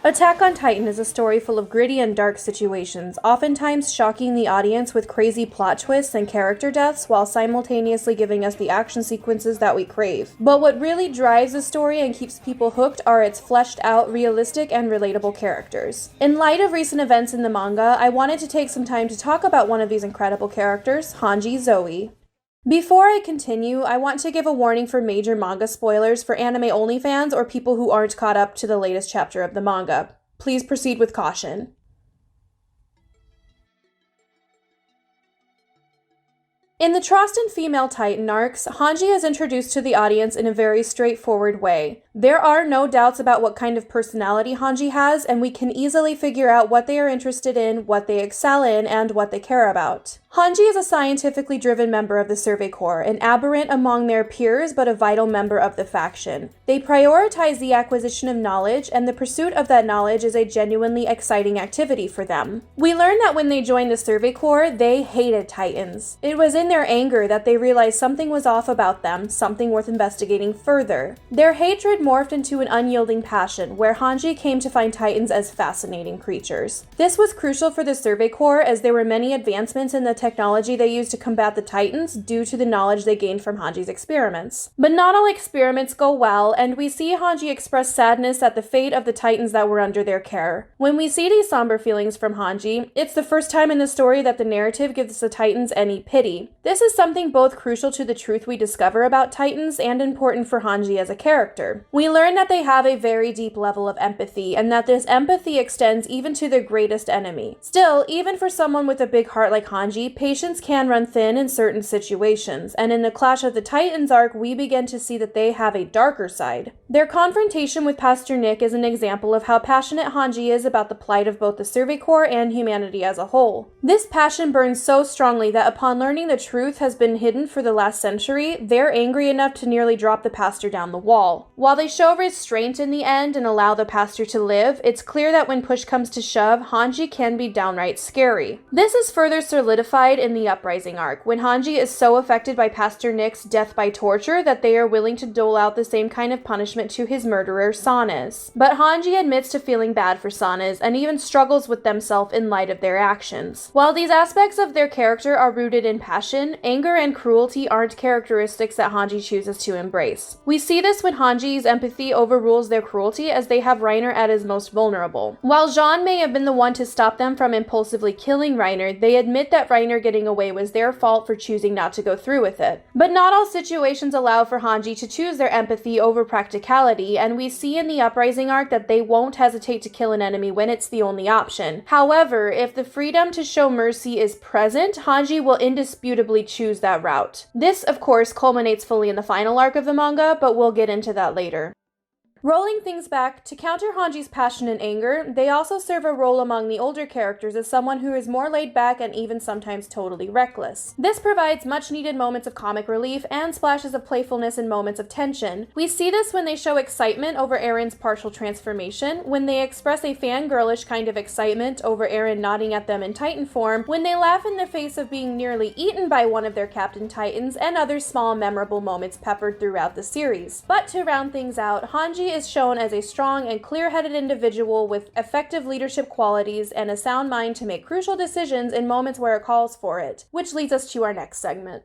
Attack on Titan is a story full of gritty and dark situations, oftentimes shocking the audience with crazy plot twists and character deaths while simultaneously giving us the action sequences that we crave. But what really drives the story and keeps people hooked are its fleshed out, realistic, and relatable characters. In light of recent events in the manga, I wanted to take some time to talk about one of these incredible characters, Hange Zoe. Before I continue, I want to give a warning for major manga spoilers for anime-only fans or people who aren't caught up to the latest chapter of the manga. Please proceed with caution. In the Troston female Titan arcs, Hange is introduced to the audience in a very straightforward way. There are no doubts about what kind of personality Hange has, and we can easily figure out what they are interested in, what they excel in, and what they care about. Hange is a scientifically driven member of the Survey Corps, an aberrant among their peers but a vital member of the faction. They prioritize the acquisition of knowledge, and the pursuit of that knowledge is a genuinely exciting activity for them. We learn that when they joined the Survey Corps, they hated Titans. It was in their anger that they realized something was off about them, something worth investigating further. Their hatred morphed into an unyielding passion, where Hange came to find Titans as fascinating creatures. This was crucial for the Survey Corps as there were many advancements in the technology they used to combat the Titans due to the knowledge they gained from Hange's experiments. But not all experiments go well, and we see Hange express sadness at the fate of the Titans that were under their care. When we see these somber feelings from Hange, it's the first time in the story that the narrative gives the Titans any pity. This is something both crucial to the truth we discover about Titans and important for Hange as a character. We learn that they have a very deep level of empathy, and that this empathy extends even to their greatest enemy. Still, even for someone with a big heart like Hange, patience can run thin in certain situations, and in the Clash of the Titans arc, we begin to see that they have a darker side. Their confrontation with Pastor Nick is an example of how passionate Hange is about the plight of both the Survey Corps and humanity as a whole. This passion burns so strongly that upon learning the truth has been hidden for the last century, they're angry enough to nearly drop the pastor down the wall. While they show restraint in the end and allow the pastor to live, it's clear that when push comes to shove, Hange can be downright scary. This is further solidified in the Uprising arc, when Hange is so affected by Pastor Nick's death by torture that they are willing to dole out the same kind of punishment to his murderer, Sanez. But Hange admits to feeling bad for Sanez and even struggles with themselves in light of their actions. While these aspects of their character are rooted in passion, anger and cruelty aren't characteristics that Hange chooses to embrace. We see this when Hange's empathy overrules their cruelty as they have Reiner at his most vulnerable. While Jean may have been the one to stop them from impulsively killing Reiner, they admit that Reiner getting away was their fault for choosing not to go through with it. But not all situations allow for Hange to choose their empathy over practicality, and we see in the Uprising arc that they won't hesitate to kill an enemy when it's the only option. However, if the freedom to show mercy is present, Hange will indisputably choose that route. This, of course, culminates fully in the final arc of the manga, but we'll get into that later. Rolling things back, to counter Hange's passion and anger, they also serve a role among the older characters as someone who is more laid back and even sometimes totally reckless. This provides much needed moments of comic relief and splashes of playfulness in moments of tension. We see this when they show excitement over Eren's partial transformation, when they express a fangirlish kind of excitement over Eren nodding at them in Titan form, when they laugh in the face of being nearly eaten by one of their Captain Titans, and other small memorable moments peppered throughout the series. But to round things out, Hange is shown as a strong and clear-headed individual with effective leadership qualities and a sound mind to make crucial decisions in moments where it calls for it, which leads us to our next segment.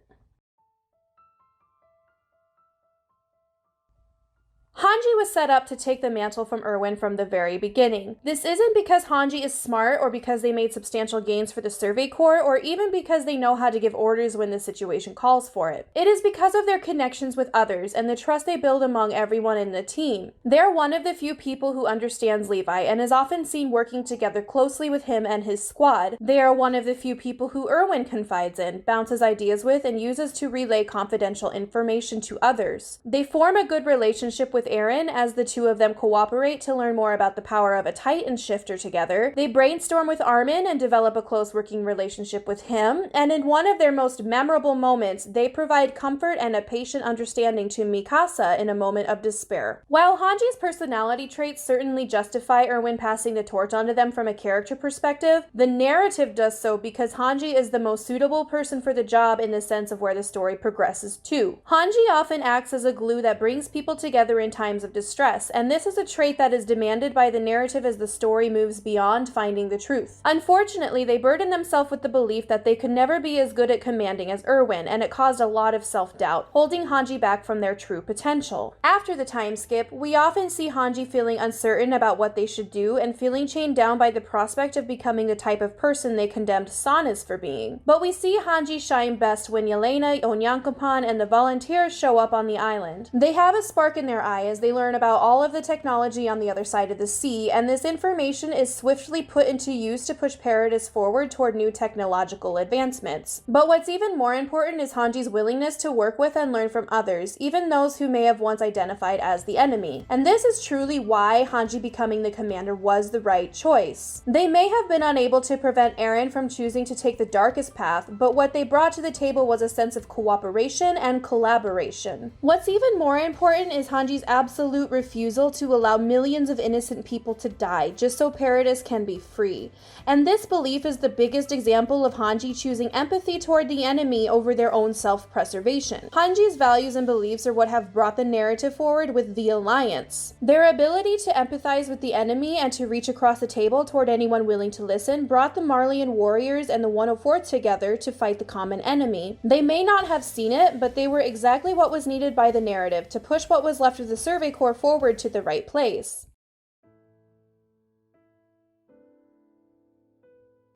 Hange was set up to take the mantle from Erwin from the very beginning. This isn't because Hange is smart or because they made substantial gains for the Survey Corps or even because they know how to give orders when the situation calls for it. It is because of their connections with others and the trust they build among everyone in the team. They're one of the few people who understands Levi and is often seen working together closely with him and his squad. They are one of the few people who Erwin confides in, bounces ideas with, and uses to relay confidential information to others. They form a good relationship with Eren as the two of them cooperate to learn more about the power of a Titan shifter together. They brainstorm with Armin and develop a close working relationship with him, and in one of their most memorable moments, they provide comfort and a patient understanding to Mikasa in a moment of despair. While Hange's personality traits certainly justify Erwin passing the torch onto them from a character perspective, the narrative does so because Hange is the most suitable person for the job in the sense of where the story progresses to. Hange often acts as a glue that brings people together into times of distress, and this is a trait that is demanded by the narrative as the story moves beyond finding the truth. Unfortunately, they burden themselves with the belief that they could never be as good at commanding as Erwin, and it caused a lot of self-doubt, holding Hanji back from their true potential. After the time skip, we often see Hanji feeling uncertain about what they should do and feeling chained down by the prospect of becoming the type of person they condemned Sanas for being. But we see Hanji shine best when Yelena, Onyankopan, and the volunteers show up on the island. They have a spark in their eye as they learn about all of the technology on the other side of the sea, and this information is swiftly put into use to push Paradis forward toward new technological advancements. But what's even more important is Hanji's willingness to work with and learn from others, even those who may have once identified as the enemy. And this is truly why Hanji becoming the commander was the right choice. They may have been unable to prevent Eren from choosing to take the darkest path, but what they brought to the table was a sense of cooperation and collaboration. What's even more important is Hanji's absolute refusal to allow millions of innocent people to die just so Paradis can be free. And this belief is the biggest example of Hanji choosing empathy toward the enemy over their own self-preservation. Hanji's values and beliefs are what have brought the narrative forward with the Alliance. Their ability to empathize with the enemy and to reach across the table toward anyone willing to listen brought the Marleyan warriors and the 104th together to fight the common enemy. They may not have seen it, but they were exactly what was needed by the narrative to push what was left of the Survey Corps forward to the right place.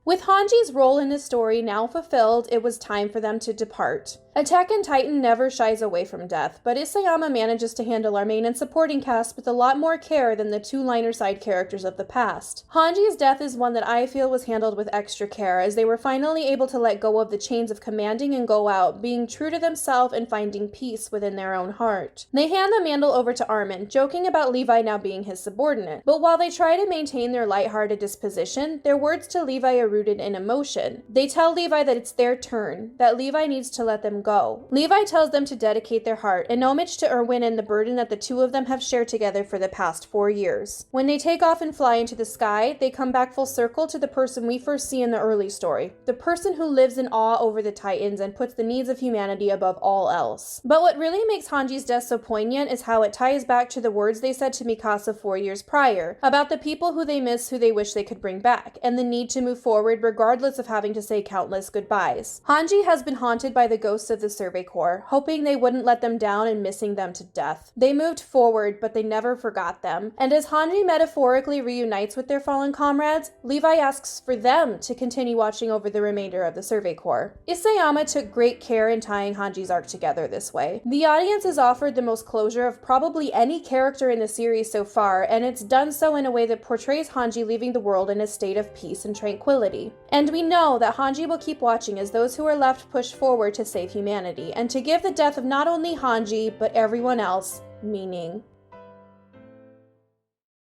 With Hanji's role in the story now fulfilled, it was time for them to depart. Attack on Titan never shies away from death, but Isayama manages to handle our main and supporting cast with a lot more care than the two-liner side characters of the past. Hanji's death is one that I feel was handled with extra care, as they were finally able to let go of the chains of commanding and go out, being true to themselves and finding peace within their own heart. They hand the mantle over to Armin, joking about Levi now being his subordinate, but while they try to maintain their lighthearted disposition, their words to Levi are rooted in emotion. They tell Levi that it's their turn, that Levi needs to let them go. Levi tells them to dedicate their heart, an homage to Erwin and the burden that the two of them have shared together for the past 4 years. When they take off and fly into the sky, they come back full circle to the person we first see in the early story, the person who lives in awe over the Titans and puts the needs of humanity above all else. But what really makes Hanji's death so poignant is how it ties back to the words they said to Mikasa 4 years prior, about the people who they miss who they wish they could bring back, and the need to move forward regardless of having to say countless goodbyes. Hanji has been haunted by the ghosts of the Survey Corps, hoping they wouldn't let them down and missing them to death. They moved forward, but they never forgot them. And as Hanji metaphorically reunites with their fallen comrades, Levi asks for them to continue watching over the remainder of the Survey Corps. Isayama took great care in tying Hanji's arc together this way. The audience is offered the most closure of probably any character in the series so far, and it's done so in a way that portrays Hanji leaving the world in a state of peace and tranquility. And we know that Hanji will keep watching as those who are left push forward to save humanity, and to give the death of not only Hanji, but everyone else, meaning.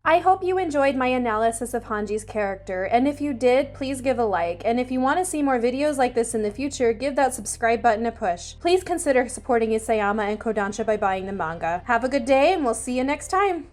I hope you enjoyed my analysis of Hanji's character, and if you did, please give a like, and if you want to see more videos like this in the future, give that subscribe button a push. Please consider supporting Isayama and Kodansha by buying the manga. Have a good day, and we'll see you next time!